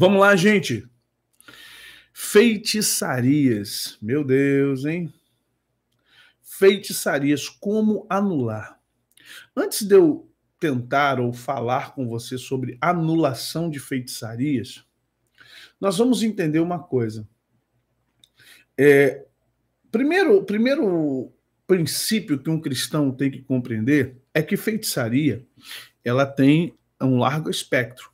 Vamos lá, gente. Feitiçarias. Meu Deus, hein? Feitiçarias. Como anular? Antes de eu tentar ou falar com você sobre anulação de feitiçarias, nós vamos entender uma coisa. Primeiro princípio que um cristão tem que compreender é que feitiçaria ela tem um largo espectro.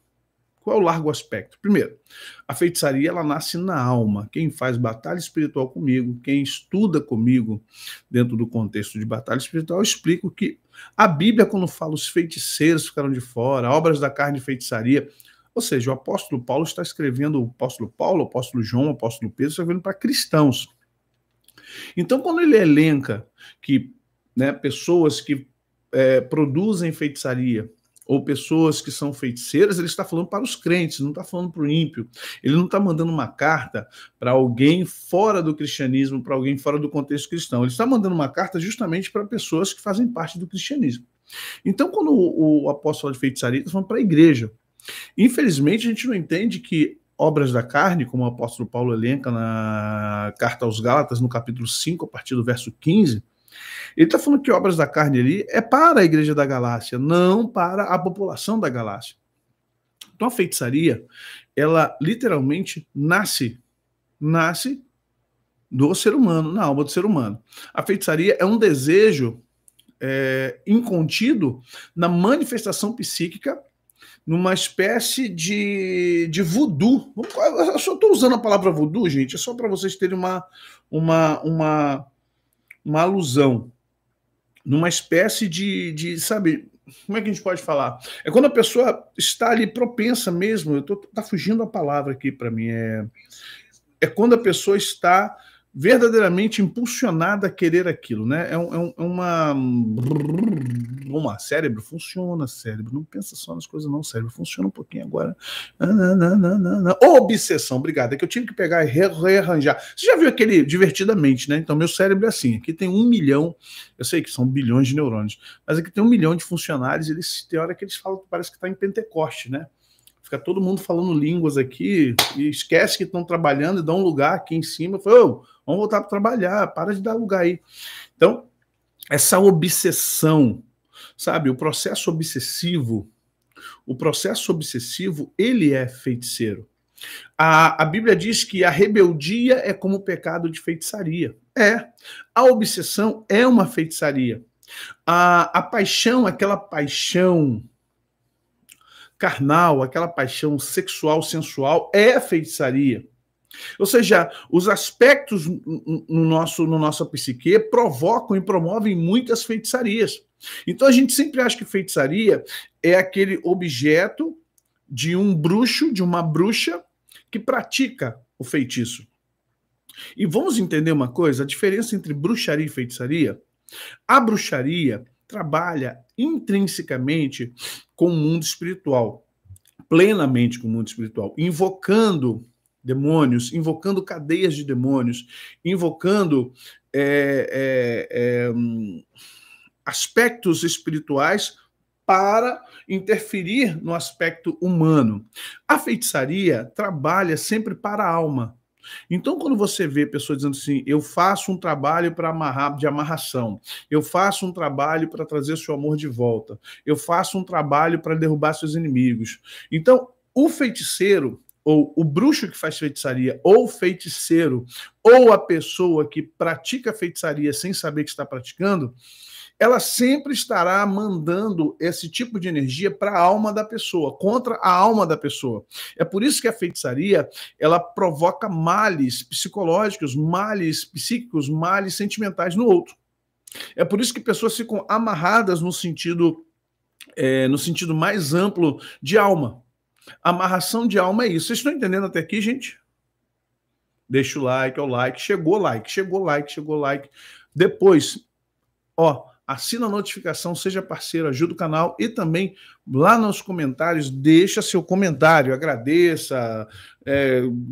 Qual é o largo espectro? Primeiro, a feitiçaria ela nasce na alma. Quem faz batalha espiritual comigo, quem estuda comigo dentro do contexto de batalha espiritual, eu explico que a Bíblia, quando fala os feiticeiros ficaram de fora, obras da carne de feitiçaria, ou seja, o apóstolo Paulo está escrevendo, o apóstolo Paulo, o apóstolo João, o apóstolo Pedro, escrevendo para cristãos. Então, quando ele elenca que pessoas que produzem feitiçaria, ou pessoas que são feiticeiras, ele está falando para os crentes, não está falando para o ímpio. Ele não está mandando uma carta para alguém fora do cristianismo, para alguém fora do contexto cristão. Ele está mandando uma carta justamente para pessoas que fazem parte do cristianismo. Então, quando o apóstolo de feitiçaria, está falando para a igreja. Infelizmente, a gente não entende que obras da carne, como o apóstolo Paulo elenca na carta aos Gálatas, no capítulo 5, a partir do verso 15, ele está falando que obras da carne ali é para a igreja da Galácia, não para a população da Galácia. Então a feitiçaria, ela literalmente nasce do ser humano, na alma do ser humano. A feitiçaria é um desejo incontido na manifestação psíquica, numa espécie de voodoo. Eu só estou usando a palavra voodoo, gente, é só para vocês terem uma alusão. Numa espécie sabe, como é que a gente pode falar? É quando a pessoa está ali propensa mesmo, tá fugindo a palavra aqui para mim, é quando a pessoa está verdadeiramente impulsionada a querer aquilo, né? Cérebro funciona, cérebro não pensa só nas coisas não, cérebro funciona um pouquinho agora. Obsessão, obrigado, é que eu tive que pegar e rearranjar. Você já viu aquele Divertidamente, né? Então meu cérebro é assim, aqui tem 1 milhão, eu sei que são bilhões de neurônios, mas aqui tem 1 milhão de funcionários, tem hora que eles falam que parece que está em Pentecoste, né? Fica todo mundo falando línguas aqui e esquece que estão trabalhando e dá um lugar aqui em cima. Fala, vamos voltar para trabalhar, para de dar lugar aí. Então, essa obsessão, sabe, o processo obsessivo, ele é feiticeiro. A Bíblia diz que a rebeldia é como o pecado de feitiçaria. A obsessão é uma feitiçaria. A paixão, aquela paixão carnal, aquela paixão sexual, sensual, é feitiçaria. Ou seja, os aspectos no nossa psique provocam e promovem muitas feitiçarias. Então a gente sempre acha que feitiçaria é aquele objeto de um bruxo, de uma bruxa, que pratica o feitiço. E vamos entender uma coisa, a diferença entre bruxaria e feitiçaria? A bruxaria trabalha intrinsecamente com o mundo espiritual, plenamente com o mundo espiritual, invocando demônios, invocando cadeias de demônios, invocando aspectos espirituais para interferir no aspecto humano. A feitiçaria trabalha sempre para a alma. Então, quando você vê pessoas dizendo assim, eu faço um trabalho de amarração, eu faço um trabalho para trazer seu amor de volta, eu faço um trabalho para derrubar seus inimigos. Então, o feiticeiro, ou o bruxo que faz feitiçaria, ou o feiticeiro, ou a pessoa que pratica feitiçaria sem saber que está praticando, ela sempre estará mandando esse tipo de energia para a alma da pessoa, contra a alma da pessoa. É por isso que a feitiçaria, ela provoca males psicológicos, males psíquicos, males sentimentais no outro. É por isso que pessoas ficam amarradas no sentido mais amplo de alma. Amarração de alma é isso. Vocês estão entendendo até aqui, gente? Deixa o like, chegou like. Depois, assina a notificação, seja parceiro, ajuda o canal e também lá nos comentários, deixa seu comentário, agradeça,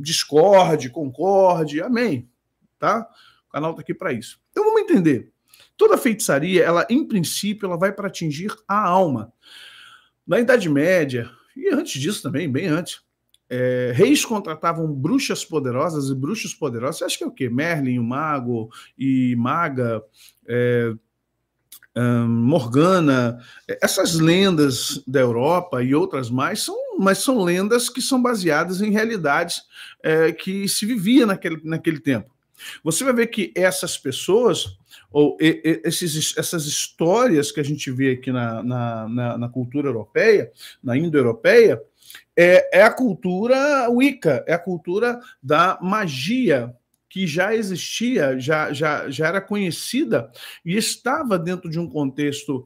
discorde, concorde, amém, tá? O canal tá aqui para isso. Então vamos entender. Toda feitiçaria, ela em princípio, ela vai para atingir a alma. Na Idade Média, e antes disso também, bem antes, reis contratavam bruxas poderosas e bruxos poderosos. Você acha que é o quê? Merlin, o mago e maga, Morgana, essas lendas da Europa e outras mais, mas são lendas que são baseadas em realidades que se vivia naquele tempo. Você vai ver que essas pessoas, ou essas histórias que a gente vê aqui na cultura europeia, na indo-europeia, é a cultura Wicca, é a cultura da magia, que já existia, já era conhecida e estava dentro de um contexto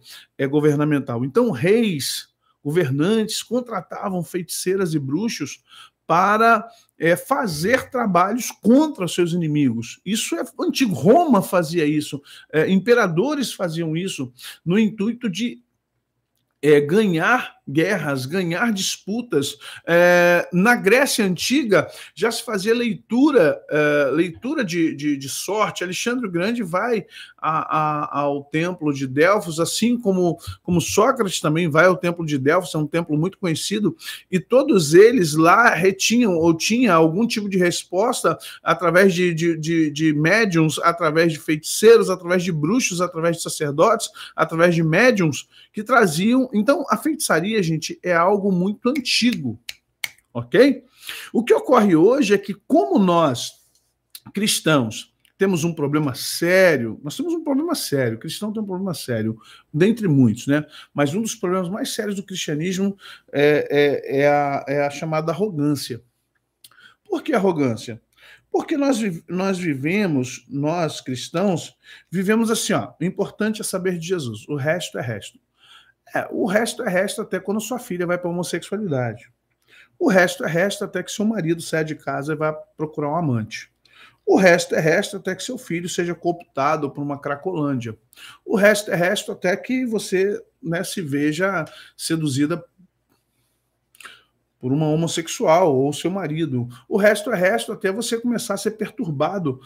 governamental. Então, reis, governantes, contratavam feiticeiras e bruxos para fazer trabalhos contra seus inimigos. Isso é antigo. Roma fazia isso, imperadores faziam isso, no intuito de ganhar guerras, ganhar disputas. Na Grécia Antiga já se fazia leitura de sorte. Alexandre o Grande vai ao templo de Delfos, assim como Sócrates também vai ao templo de Delfos, é um templo muito conhecido, e todos eles lá retinham ou tinha algum tipo de resposta através de médiums, através de feiticeiros, através de bruxos, através de sacerdotes, através de médiums que traziam. Então, a feitiçaria, gente, é algo muito antigo, ok? O que ocorre hoje é que, como nós, cristãos, temos um problema sério, nós temos um problema sério, o cristão tem um problema sério, dentre muitos, né? Mas um dos problemas mais sérios do cristianismo é a chamada arrogância. Por que arrogância? Porque nós vivemos, nós cristãos, vivemos assim, ó, o importante é saber de Jesus, o resto é resto. O resto é resto até quando sua filha vai para a homossexualidade. O resto é resto até que seu marido saia de casa e vá procurar um amante. O resto é resto até que seu filho seja cooptado por uma cracolândia. O resto é resto até que você, né, se veja seduzida por uma homossexual ou seu marido. O resto é resto até você começar a ser perturbado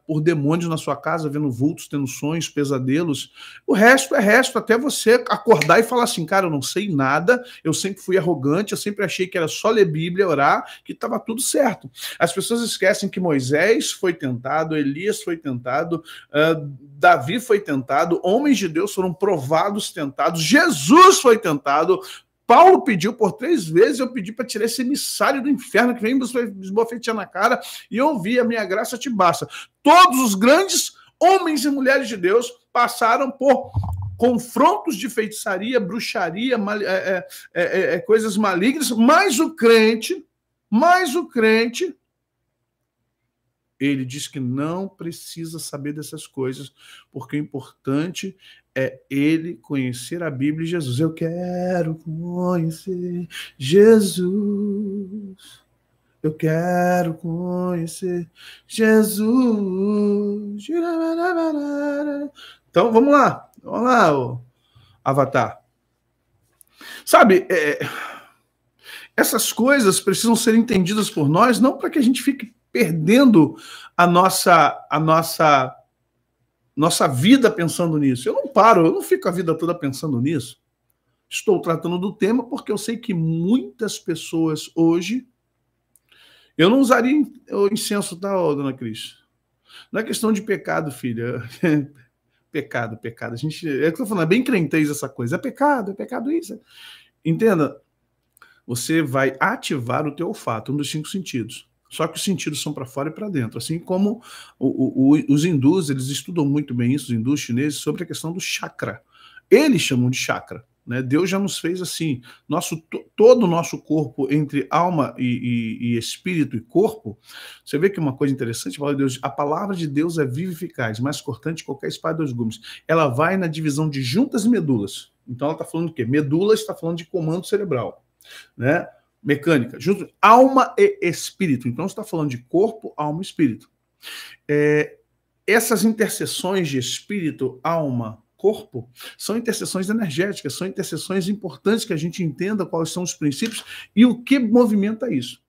por demônios na sua casa, vendo vultos, tendo sonhos, pesadelos. O resto é resto até você acordar e falar assim, cara, eu não sei nada, eu sempre fui arrogante, eu sempre achei que era só ler Bíblia, orar, que estava tudo certo. As pessoas esquecem que Moisés foi tentado, Elias foi tentado, Davi foi tentado, homens de Deus foram provados, tentados, Jesus foi tentado. Paulo pediu por 3 vezes, eu pedi para tirar esse emissário do inferno que vem me esbofetear na cara, e eu ouvi, a minha graça te basta. Todos os grandes homens e mulheres de Deus passaram por confrontos de feitiçaria, bruxaria, coisas malignas, mas o crente, ele diz que não precisa saber dessas coisas, porque o importante é ele conhecer a Bíblia e Jesus. Eu quero conhecer Jesus. Eu quero conhecer Jesus. Então, vamos lá, Avatar. Sabe, essas coisas precisam ser entendidas por nós, não para que a gente fique perdendo a nossa vida pensando nisso. Eu não fico a vida toda pensando nisso. Estou tratando do tema porque eu sei que muitas pessoas hoje... Eu não usaria o incenso, tá, dona Cris? Não é questão de pecado, filha. Pecado. A gente, é o que eu estou falando, é bem crentez essa coisa. É pecado isso. Entenda, você vai ativar o teu olfato, um dos 5 sentidos. Só que os sentidos são para fora e para dentro. Assim como os hindus, eles estudam muito bem isso, os hindus chineses, sobre a questão do chakra. Eles chamam de chakra. Né? Deus já nos fez assim. Todo o nosso corpo, entre alma e espírito e corpo, você vê que uma coisa interessante, a palavra de Deus é viva e eficaz, mais cortante que qualquer espada de 2 gumes. Ela vai na divisão de juntas e medulas. Então ela está falando do quê? Medula está falando de comando cerebral. Né? Mecânica, junto, alma e espírito. Então, você está falando de corpo, alma e espírito. Essas interseções de espírito, alma, corpo, são interseções energéticas, são interseções importantes que a gente entenda quais são os princípios e o que movimenta isso.